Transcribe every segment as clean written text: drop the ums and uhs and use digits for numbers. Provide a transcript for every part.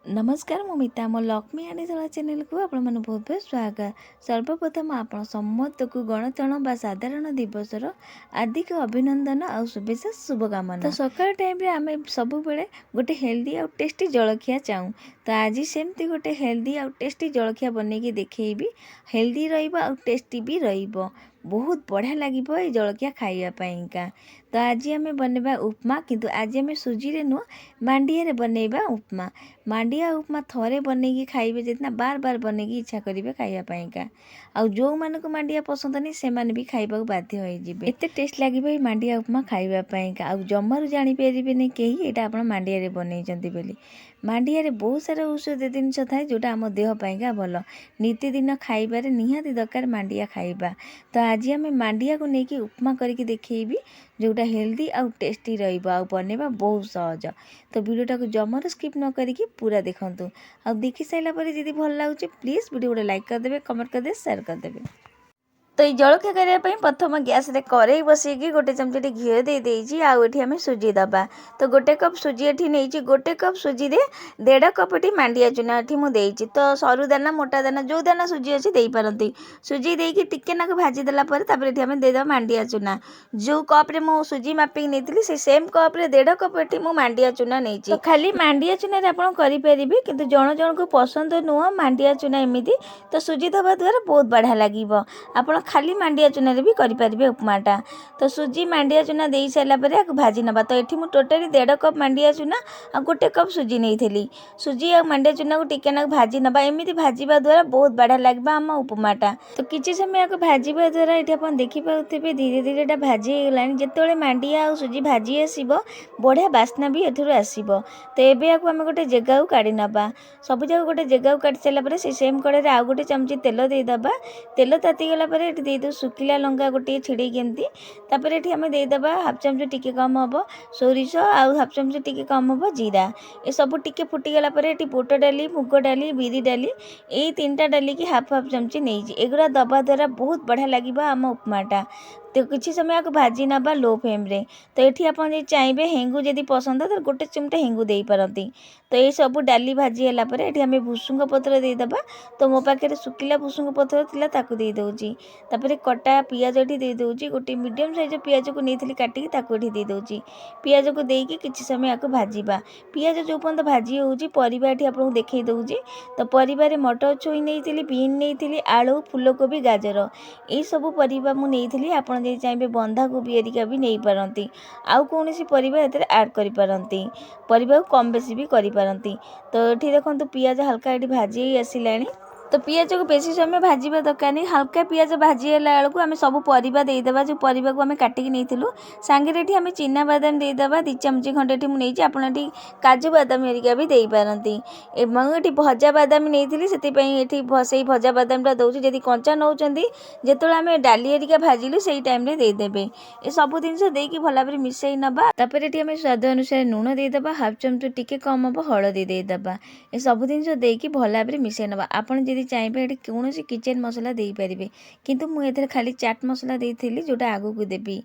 नमस्कार मु मिता मो लक्ष्मी आनीधला चैनल को आपण बहुत बहुत स्वागत। सर्वप्रथम आपण समस्त को गणतंत्र बा साधारण दिवसर हार्दिक अभिनंदन और शुभेच्छा शुभकामना। तो सकाळ टाइम रे आमे सब बेले गोटे हेल्दी और टेस्टी जलखिया चाहूँ। तो आज सेमती गोटे हेल्दी और टेस्टी जलखिया बनैकी देखैबी। हेल्दी रहिबा और टेस्टी भी रहिबो। बहुत बढ़िया लगे ये जलखिया खाइबापा। तो आज आम बनवा उपमा, किंतु आज आम सुजी रे नुह मांडिया रे बनैबा उपमा। मांडिया उपमा थरे बनैकी खाइबे जितना बार बार बनैकी इच्छा करेंगे खाइबापा। आउ जो मानक मांडिया पसंद नहीं से माने भी खाइबा बाध्य होइजिबे। एते टेस्ट लागिबो मांडिया उपमा खाइबापा। आउ जम्मारु जानि परिबेनी केही एटा आपण मांडिया रे बनैचंती बोली। मांडिया रे बहुत सारा औषध जिनस थाए जोटा आम देह पाइका भल। नित्यदिन खाइबारे निहाती दरकार मांडिया खाइबा। तो आज आम मांडिया को लेकिन उपमा करके देखी जोटा हेल्दी आउ टेस्टी रहिबा आउ बनैबा बहुत सहज। तो वीडियोटा को जमार स्किप न करिकी पूरा देखंतु। आ देखि साइला परे यदि भल लागुचे प्लीज वीडियो को लाइक कर देबे, कमेंट कर दे, शेयर कर देबे। तो ये जलखिया करने प्रथम गैस रे कड़े बसैकी गोटे चमचटी घी दे देइछि। आउ एठी हमें सुजी दबा। तो गोटे कप सुजी एठी नेइछि। गोटे कप सुजी रे 1.5 कप एठी मांडिया चूना एठी मु देइछि। तो सरू दाना मोटा दाना जो दाना सुजी अछि देई पारंती। सुजी देइकी टिके नाक भाजी देला पर तापर एठी हमें दे दबा मांडिया चूना। जो कप रे मु सुजी मापिक नेइथिली से सेम कप रे 1.5 कप एठी मु मांडिया चूना नेइछि। तो खाली मांडिया चूना रे आपण करि परिबे, किंतु जण जण को पसंद नुह मांडिया चूना एमिति। तो सुजी दबा द्वारा बहुत बढ़िया लागिबो। आपण खाली मांडिया चूना रे भी करि परिबे उपमाटा। तो सुजी मांडिया चूना देई साइला परे आक भाजी नबा। तो एठी मु टोटली 1.5 कप मांडिया चूना आ गोटे कप सुजी नेइथिली। सुजी आ मांडिया चूना को टिके नाक भाजी नबा। एमिति भाजीबा द्वारा बहुत बढ़िया लागबा हम उपमाटा। तो किछि समय आक भाजीबा द्वारा एठी आपण देखि पाउथिबे धीरे धीरे एटा भाजी हेलानी। जेतेबेले मांडिया आ सुजी भाजी आसीबो बढ़िया बास्ना भी एथुरु आसीबो। तो एबे आक हम गोटे जगह को काढी नबा। सब जगह गोटे जगह को काढी साइला परे से सेम कड़े रे आ गोटे चमची तेल देई दबा। तेल ताती गला परे एठी देई दो सुखिला लंका गोटे छिड़े केमती। तापर एठी हमें देई दबा हाफ चमच टिके कम हबो सोरिष आउ हाफ चमच टिके कम हबो जीरा। ए सब टिके फुटी गला परे एठी बुट डाली, मुग डाली, बिरी डाली एई तीनटा डाली की हाफ हाफ चमच नेइछि। एगुरा दबा द्वारा बहुत बढ़िया लागिबा हम उपमाटा। तो किछि समय आक भाजी नबा लो फ्लेम रे। तो एठी आपण जे चाइबे हेंगु जदि पसंद तो गोटे चिमटा हेंगु देई पारंती। तो ये सब डाली भाजी हला परे एठी हमें भुसुंग पत्र देई दबा। तो मो पाखे सुखिला भुसुंग पत्र थिला ताकू देई दउची। तापर कटा पियाज एठी देई दउची। गोटे मीडियम साइज पियाज को नेइथिली काटिकी ताकू एठी देई दउची। पियाज को देइकी किछि समय आक भाजीबा। पियाज जो पर्यंत भाजी होउची परिबा एठी आपन देखै दउची। तो परिबा रे मटर छुई नेइथिली, बीन नेइथिली, आलू, फूलकोबी, गाजर ए सब परिबा मु नेइथिली। आपन जे चाइबे बंधा कोबी एरिका भी नेइ पारंती। आउ कोनोसी परिबा एतरे ऐड करि पारंती। परिबा को कम बेसी भी करि पारंती। तो एठी देखंतु पियाज हल्का एठी भाजी आसिलानी। तो पियाज को बेसी समय भाजीबा दरकार नहीं। हल्का पियाज भाजी हेला बेलू आम सब परिबा देई दबा। जो परिबा को आम काटिकी नेइथिलु सांगे एठी आम चिना बादाम देई दबा। 2 चमची खंडे एठी मु नेइछि। आपण एठी काजू बादाम एरिका भी देई पारंती। एवं एठी भजा बादाम नेइथिली सेति पई एठी सेई भजा बादामटा दउछि। जदि कंचा नउचंदी जेतोले आम डाली एरिका भाजिलु सेई टाइम रे देई देबे। ए सब जिंस देइकी भला भाबरे मिसई नबा। तापर एठी आम स्वाद अनुसार लूण देई दबा। हाफ चमच टिके कम हबो हळदी देई दबा। ए सब जिंस देइकी भला भाबरे मिसई नबा। आपण जदि चाहिए ये कौन किचन मसला दे पारे, किंतु मुझे खाली चाट मसला देती जोटा आगू को देवी।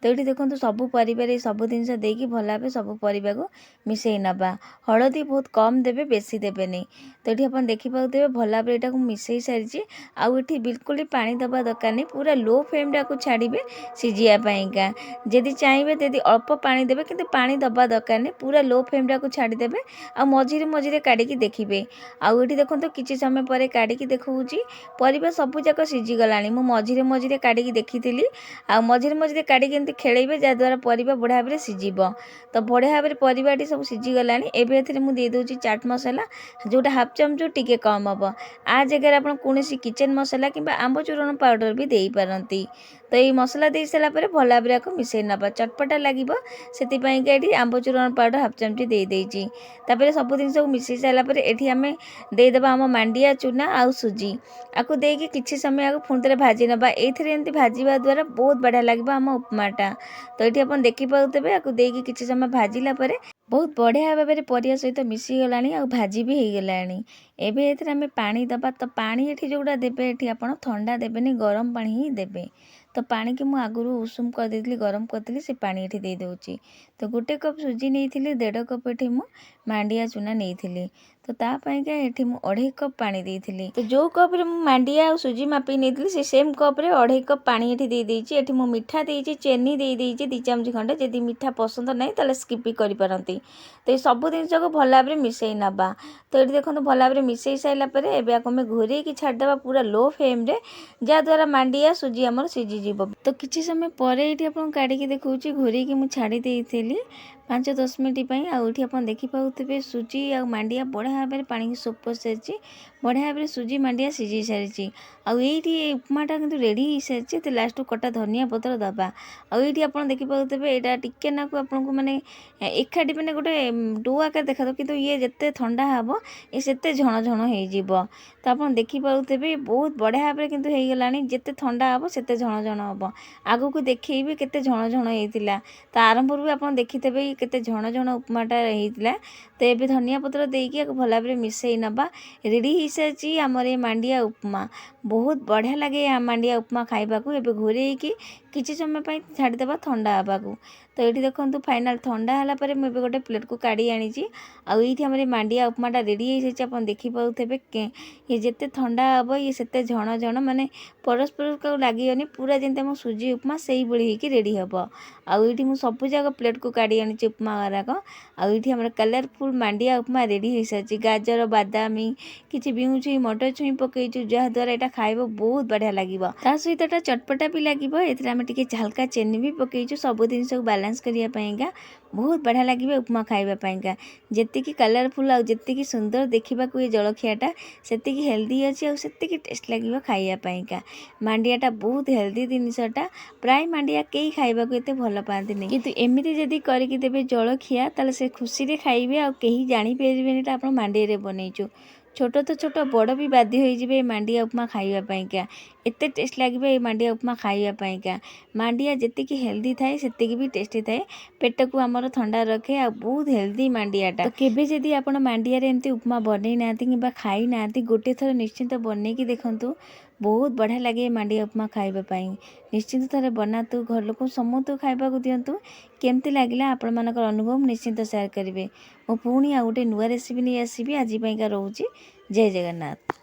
तो ये देखो सब परिवार सब जिनस देकी भल भाव सब परिवा को मिसई नबा। हलदी बहुत कम देवे, बेसी देवे नहीं। तो ये आप देखिपे भल भाव यहाँ मिसई सारी। आउ ये बिल्कुल पानी दबा दरकार नहीं। पूरा लो फ्लेम को छाड़े सिझापाईका। जदि चाहिए यदि अल्प पानी देवे, किंतु पानी दबा दरकार नहीं। पूरा लो फ्लेम को छाड़ीदेवे। आ मझिरे मझिरे काढ़ी देखिए। आउ ये देखो किसी समय पर काढ़ी देखौची परिबा सब जाक सिझी गलानी। मु मझिरे मझिरे काढ़ी देखी। आ मझिरे मझिरे काढ़ी एमती खेलेबे जद्वारा परिबा बढ़िया भाव सिझिबो। तो बढ़िया भाव परिबाटी सब सिझी गलानी। एबे एथिरे मु दे दउची चाट मसला जोटा हाफ चमच टिके कम हबो। आ जगह आपण कोनोसी किचन मसला किंबा आंब चूरण पाउडर भी देई पारंती। तो ये मसला दे सारा पर भल भाव को मिसई नबा। चटपटा लगिबो सेति पई के एठी आंब चूरण पाउडर हाफ चमच दे देइची। तापर सब जिंस को मिसई सारा पर एठी हमें दे दबा हम मांडिया चूना आउ सुजी। आपको देकी किछि समय आको पुणी भाजी नबा। एथिरे एमती भाजीबा द्वारा बहुत बढ़िया लगे हम उपमाटा। तो ये आप देखी पाउथे आपको देकी किछि समय भाजिला परे बहुत बढ़िया भाव में परिया सहित मिसी गलानी आ भाजी भी हो गलानी। एबे एथिरे आमे पानी दबा। तो पानी एठी जोड़ा देबे एठी आपण ठंडा देबेनी, गरम पानी ही देबे। तो पानी की मु आगुरु उषुम कर देथली, गरम करथली। से पानी एठी दे दउची। तो गोटे कप सुजी नेइथिली, 1.5 कप एठी मु मांडिया चूना नेइथिली। तो तापाइका एठी मु 2.5 कप पानी देइथिली। तो जो कप रे मु मांडिया और सुजी मापी नेइथिली से सेम कप रे 2.5 कप पानी एठी देइ देइची। एठी मु मिठा देइची, चेनी देइ देइची 2 चमच खंडे। जदि मिठा पसंद नै ताले स्किप करि परंती। तो ये सब जिनिस को भल भाव में मिसई नबा। तो ये देखो भल भाव में मिसई सारा पर एवं घोरे की छाड़देवा पूरा लो फ्लेम रे, जहाँद्वारा मांडिया सुजी आमर सीझीज। तो किसी समय पर ये आपको काढ़ी देखा घोरे की मुझे छाड़ी देती 5-10 मिनट आउठी आप देखिपे सुजी आ मांडिया बढ़िया भाव में पानी की सोप सारी बढ़िया भाव में सुजी मांडिया सीझी सारी। आईटी उपमाटा कि रेडी हो सारी। तो लास्ट कटा धनिया पत्र दबा आईटी आप देखिपे यहाँ टिके नाकू आपको माने एकाठी मैंने गोटे डो आकार देखा कि ये जिते ठंडा हम ये सेते झण झण हो। तो आप देखिपे बहुत बढ़िया भाव में कितु हो गला जिते ठंडा हम सेते झण झण हम। आगू को देखी केते झण झण होता। तो आरंभ भी आप देखिथे केते झण झण उपमाटा होता। तो ये धनिया पत्र देकी भल भाव में मिसई नबा। रेडी हो सारी आमर ये मांडिया उपमा। बहुत बढ़िया लगे मांडिया उपमा खाइबा को। एबे घोरे किछि समय छाड़देवा ठंडा हवा को। तो ये देखो फाइनाल ठंडा है मुझे गोटे प्लेट को काढ़ी आनी। आईटी आम मांडिया उपमाटा रेडी हो सारी। आप देखिपे ये जिते ठंडा हम ये सेते झण झण माने परस्पर को लगे पूरा जमी आम सुजी उपमा से ही रेडी हम। आईटी मुझे सबू जाक प्लेट को काढ़ी आनी उपमा गुराक। आईटी आम कलरफुल मांडिया उपमा रेडी हो सारी। गाजर बादामी किसी बिहू छुई मटर छुई पकईचु जहाँद्वारा यहाँ खाइब बहुत बढ़िया लगे। ता सहित एटा चटपटा भी लगे। ये हल्का चेनी भी पकईचु सब जिन को बालांस करने बहुत बढ़िया लगे उपमा खाइबापा। जी कलरफुल आती सुंदर देखा ये जलखियाटा से हेल्दी अच्छी और से टेस्ट लगे खाइबापा। मांडियाटा बहुत हेल्दी जिनसटा प्राय मांडिया कई खाइबा को एते भल पाती किंतु एमती जदि करके देवे जलखिया ताले से खुशी रे खाइबे आ कहीं जानी पारिबेनी एटा आपण मांडिया रे बनैचु। छोट तो छोट बड़ भी बाध्य हो मांडिया उपमा खाइबापा। एते टेस्ट लगे ये मांडिया उपमा खाइबापा। मांडिया जी हेल्दी थाए से भी टेस्टी थाए। पेट को आमर ठंडा रखे आ बहुत हेल्दी मांडियाटा। तो केबे जदि आपण मांडिया रे एमती उपमा बनै नाती कि खाई नाती गोटे थर निश्चिंत बनैकी देखंतु। बहुत बढ़िया लगे मांडिया उपमा खाइबापा। निश्चिंत थे बनातु घर लोक समस्त खाइबा को दिंतु। केमती लगिला आपण मानकर अनुभव निश्चिंत शेयर करेंगे। मो पुणी आ गोटे नुआ रेसिपी नहीं आसबि। आज रोचे जय जगन्नाथ।